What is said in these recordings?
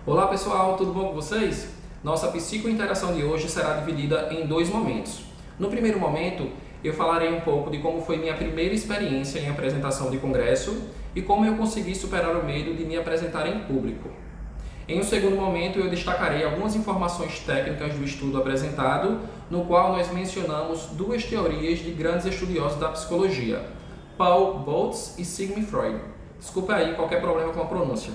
Olá pessoal, tudo bom com vocês? Nossa psicointeração de hoje será dividida em dois momentos. No primeiro momento, eu falarei um pouco de como foi minha primeira experiência em apresentação de congresso e como eu consegui superar o medo de me apresentar em público. Em um segundo momento, eu destacarei algumas informações técnicas do estudo apresentado, no qual nós mencionamos duas teorias de grandes estudiosos da psicologia, Paul Boltz e Sigmund Freud. Desculpa aí qualquer problema com a pronúncia.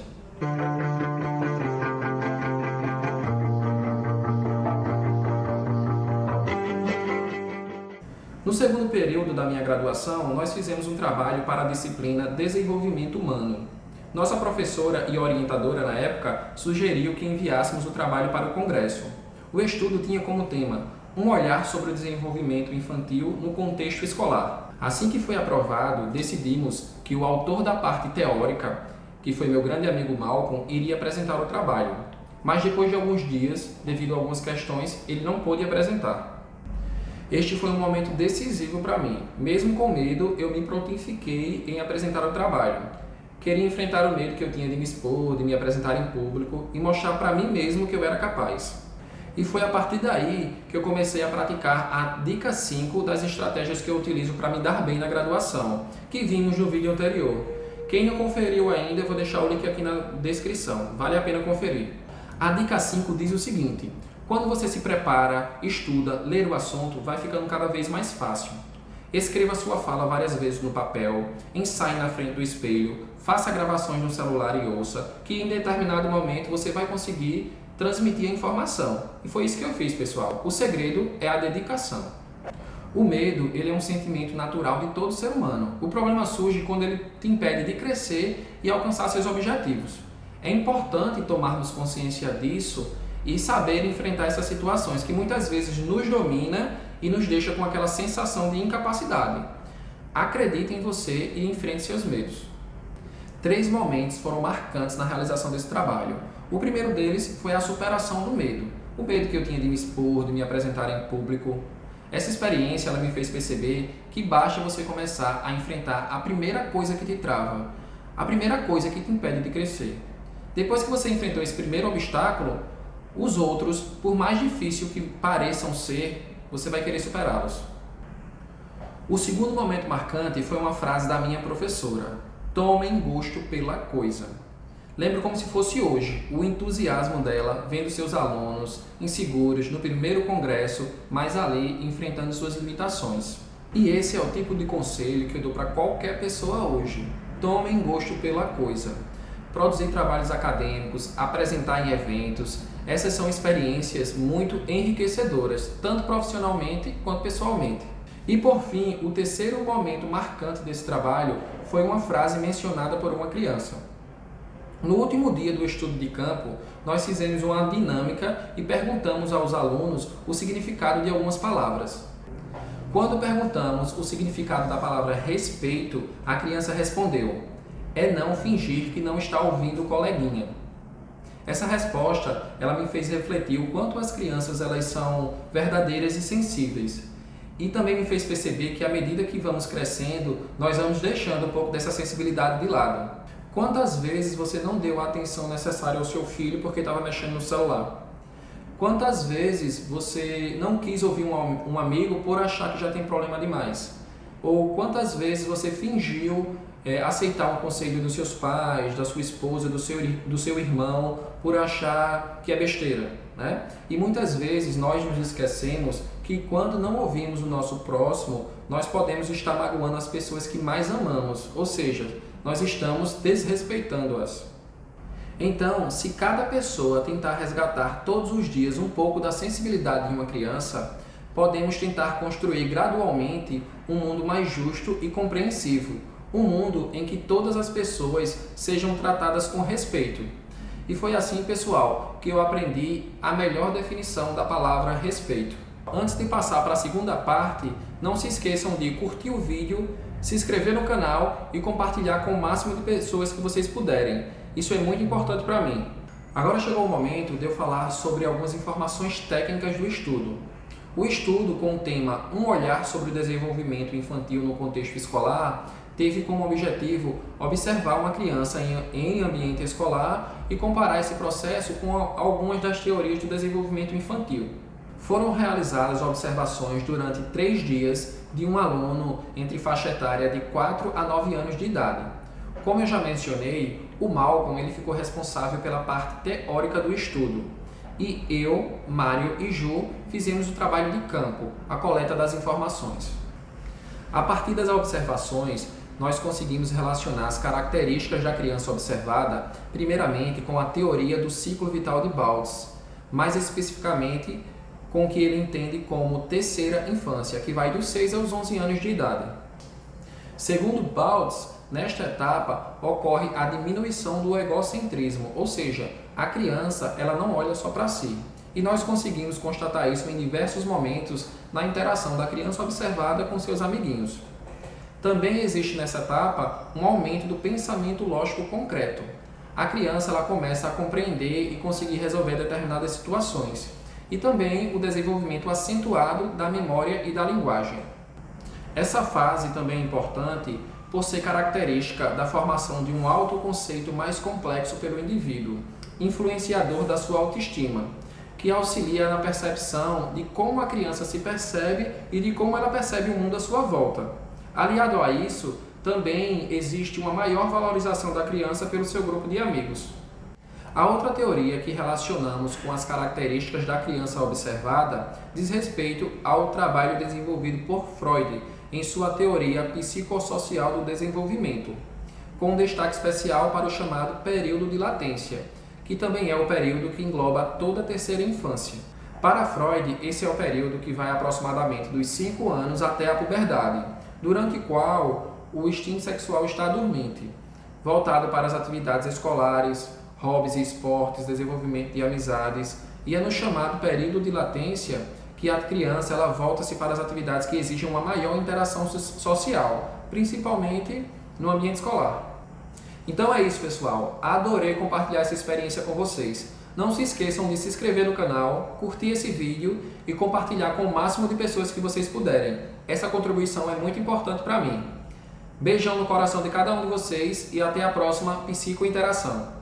No segundo período da minha graduação, nós fizemos um trabalho para a disciplina Desenvolvimento Humano. Nossa professora e orientadora na época sugeriu que enviássemos o trabalho para o congresso. O estudo tinha como tema um olhar sobre o desenvolvimento infantil no contexto escolar. Assim que foi aprovado, decidimos que o autor da parte teórica, que foi meu grande amigo Malcolm, iria apresentar o trabalho. Mas depois de alguns dias, devido a algumas questões, ele não pôde apresentar. Este foi um momento decisivo para mim. Mesmo com medo, eu me prontifiquei em apresentar o trabalho. Queria enfrentar o medo que eu tinha de me expor, de me apresentar em público e mostrar para mim mesmo que eu era capaz. E foi a partir daí que eu comecei a praticar a dica 5 das estratégias que eu utilizo para me dar bem na graduação, que vimos no vídeo anterior. Quem não conferiu ainda, eu vou deixar o link aqui na descrição. Vale a pena conferir. A dica 5 diz o seguinte: quando você se prepara, estuda, lê o assunto, vai ficando cada vez mais fácil. Escreva sua fala várias vezes no papel, ensaie na frente do espelho, faça gravações no celular e ouça, que em determinado momento você vai conseguir transmitir a informação. E foi isso que eu fiz, pessoal. O segredo é a dedicação. O medo, ele é um sentimento natural de todo ser humano. O problema surge quando ele te impede de crescer e alcançar seus objetivos. É importante tomarmos consciência disso e saber enfrentar essas situações que muitas vezes nos domina e nos deixa com aquela sensação de incapacidade. Acredite em você e enfrente seus medos. 3 momentos foram marcantes na realização desse trabalho. O primeiro deles foi a superação do medo. O medo que eu tinha de me expor, de me apresentar em público. Essa experiência ela me fez perceber que basta você começar a enfrentar a primeira coisa que te trava, a primeira coisa que te impede de crescer. Depois que você enfrentou esse primeiro obstáculo, os outros, por mais difícil que pareçam ser, você vai querer superá-los. O segundo momento marcante foi uma frase da minha professora: tomem gosto pela coisa. Lembro como se fosse hoje, o entusiasmo dela vendo seus alunos inseguros no primeiro congresso, mas ali enfrentando suas limitações. E esse é o tipo de conselho que eu dou para qualquer pessoa hoje. Tomem gosto pela coisa. Produzir trabalhos acadêmicos, apresentar em eventos, essas são experiências muito enriquecedoras, tanto profissionalmente quanto pessoalmente. E por fim, o terceiro momento marcante desse trabalho foi uma frase mencionada por uma criança. No último dia do estudo de campo, nós fizemos uma dinâmica e perguntamos aos alunos o significado de algumas palavras. Quando perguntamos o significado da palavra respeito, a criança respondeu: é não fingir que não está ouvindo o coleguinha. Essa resposta, ela me fez refletir o quanto as crianças elas são verdadeiras e sensíveis. E também me fez perceber que à medida que vamos crescendo, nós vamos deixando um pouco dessa sensibilidade de lado. Quantas vezes você não deu a atenção necessária ao seu filho porque estava mexendo no celular? Quantas vezes você não quis ouvir um amigo por achar que já tem problema demais? Ou quantas vezes você fingiu aceitar um conselho dos seus pais, da sua esposa, do seu irmão, por achar que é besteira, né? E muitas vezes nós nos esquecemos que quando não ouvimos o nosso próximo, nós podemos estar magoando as pessoas que mais amamos, ou seja, nós estamos desrespeitando-as. Então, se cada pessoa tentar resgatar todos os dias um pouco da sensibilidade de uma criança, podemos tentar construir gradualmente um mundo mais justo e compreensivo, um mundo em que todas as pessoas sejam tratadas com respeito. E foi assim, pessoal, que eu aprendi a melhor definição da palavra respeito. Antes de passar para a segunda parte, não se esqueçam de curtir o vídeo, se inscrever no canal e compartilhar com o máximo de pessoas que vocês puderem. Isso é muito importante para mim. Agora chegou o momento de eu falar sobre algumas informações técnicas do estudo. O estudo com o tema Um olhar sobre o desenvolvimento infantil no contexto escolar teve como objetivo observar uma criança em ambiente escolar e comparar esse processo com algumas das teorias do desenvolvimento infantil. Foram realizadas observações durante 3 dias de um aluno entre faixa etária de 4 a 9 anos de idade. Como eu já mencionei, o Malcolm ele ficou responsável pela parte teórica do estudo. E eu, Mário e Ju fizemos o trabalho de campo, a coleta das informações. A partir das observações, nós conseguimos relacionar as características da criança observada, primeiramente com a teoria do ciclo vital de Baldes, mais especificamente com o que ele entende como terceira infância, que vai dos 6 aos 11 anos de idade. Segundo Baldes, nesta etapa ocorre a diminuição do egocentrismo, ou seja, a criança ela não olha só para si. E nós conseguimos constatar isso em diversos momentos na interação da criança observada com seus amiguinhos. Também existe nessa etapa um aumento do pensamento lógico concreto. A criança ela começa a compreender e conseguir resolver determinadas situações. E também o desenvolvimento acentuado da memória e da linguagem. Essa fase também é importante por ser característica da formação de um autoconceito mais complexo pelo indivíduo, influenciador da sua autoestima, que auxilia na percepção de como a criança se percebe e de como ela percebe o mundo à sua volta. Aliado a isso, também existe uma maior valorização da criança pelo seu grupo de amigos. A outra teoria que relacionamos com as características da criança observada diz respeito ao trabalho desenvolvido por Freud em sua teoria psicossocial do desenvolvimento, com destaque especial para o chamado período de latência, que também é o período que engloba toda a terceira infância. Para Freud, esse é o período que vai aproximadamente dos 5 anos até a puberdade, durante o qual o instinto sexual está dormente, voltado para as atividades escolares, hobbies e esportes, desenvolvimento de amizades, e é no chamado período de latência que a criança ela volta-se para as atividades que exigem uma maior interação social, principalmente no ambiente escolar. Então é isso, pessoal. Adorei compartilhar essa experiência com vocês. Não se esqueçam de se inscrever no canal, curtir esse vídeo e compartilhar com o máximo de pessoas que vocês puderem. Essa contribuição é muito importante para mim. Beijão no coração de cada um de vocês e até a próxima Psicointeração.